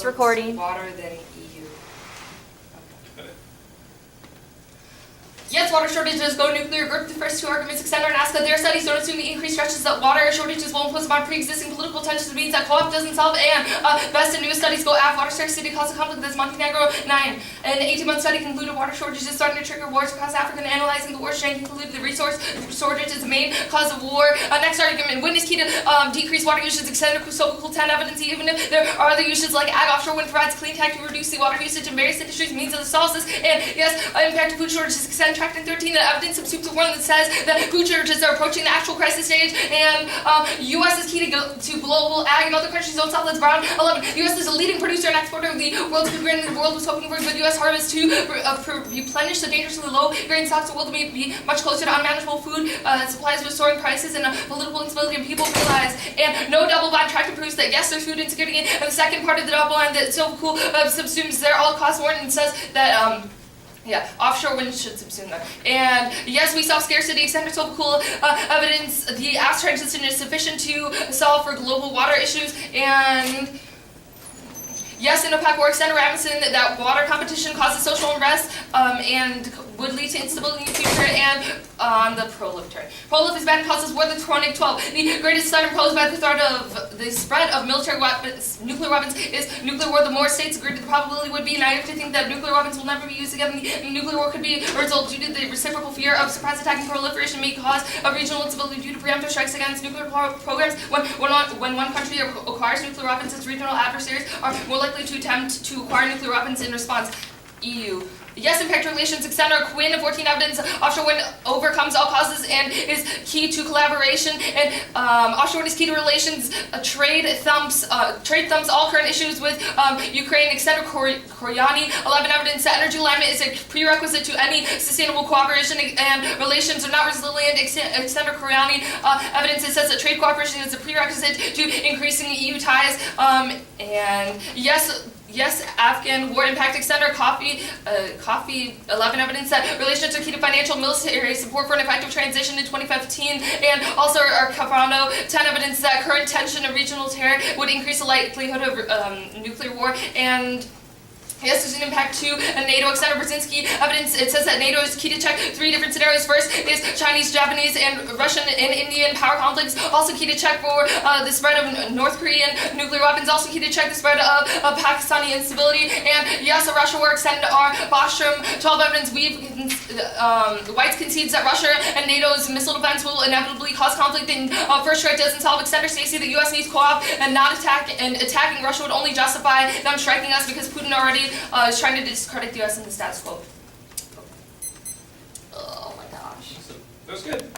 It's recording. Water than EU. Yes, water shortages go nuclear. Group the first two arguments extend our NASCA. Their studies don't assume the increased stretches that water shortages will impose upon pre-existing political tensions means that co-op doesn't solve. And best and newest studies go af. Water scarcity causes conflict. This Montenegro 9. An 18-month study concluded water shortages starting to trigger wars across Africa. And analyzing the war chain concluded the resource shortage is the main cause of war. Next argument: wind is key to decrease water usage. Extended so-called 10 evidence. Even if there are other uses like ag offshore wind provides clean tech to reduce the water usage in various industries means that it solves this. And yes, impact of food shortages extend. Tracked in 13, the evidence subsumes a warning that says that food shortages are approaching the actual crisis stage, and U.S. is key to global ag, and other countries don't solve. That's brown. 11. The U.S. is a leading producer and exporter of the world's food grain. The world was hoping for a good U.S. harvest to replenish the dangerously low grain stocks. The world may be much closer to unmanageable food supplies with soaring prices and political instability, and people realize. And no double blind track proves that yes, there's food insecurity. And the second part of the double blind that's so cool subsumes their all-cost warning and says that offshore wind should subsume them. And yes, we solve scarcity, extended so cool evidence. The ash transition is sufficient to solve for global water issues. And yes, in OPEC, we're extended Ramison that water competition causes social unrest and would lead to instability in the future. And on the prolif turn. Prolif is bad and causes war. The chronic 12. The greatest threat imposed by the threat of the spread of military weapons, nuclear weapons, is nuclear war. The more states agree, the probability would be naive to think that nuclear weapons will never be used again. The nuclear war could be a result due to the reciprocal fear of surprise attack and proliferation may cause a regional instability due to preemptive strikes against nuclear programs. When one country acquires nuclear weapons, its regional adversaries are more likely to attempt to acquire nuclear weapons in response. EU. Yes, impact relations extend our Quinn 14 evidence. Offshore wind overcomes all causes and is key to collaboration. And offshore wind is key to relations. Trade thumbs all current issues with Ukraine. Extend Koryani 11 evidence that energy alignment is a prerequisite to any sustainable cooperation and relations are not resilient. Extend Koryani evidence that says that trade cooperation is a prerequisite to increasing EU ties. And yes, Afghan war impact extender coffee 11 evidence that relations are key to financial military support for an effective transition in 2015, and also our Caprano 10 evidence that current tension and regional terror would increase the likelihood of nuclear war. And yes, there's an impact to NATO. Extender Brzezinski evidence. It says that NATO is key to check 3 different scenarios. First is Chinese, Japanese, and Russian and Indian power conflicts. Also key to check for the spread of North Korean nuclear weapons. Also key to check the spread of Pakistani instability. And yes, a Russia war extend our Bostrom 12 evidence. The Whites concedes that Russia and NATO's missile defense will inevitably cause conflict. And first strike doesn't solve. Extender Stacy, the U.S. needs co-op and not attack. And attacking Russia would only justify them striking us because Putin already is trying to discredit the U.S. in the status quo. Oh my gosh. That was good.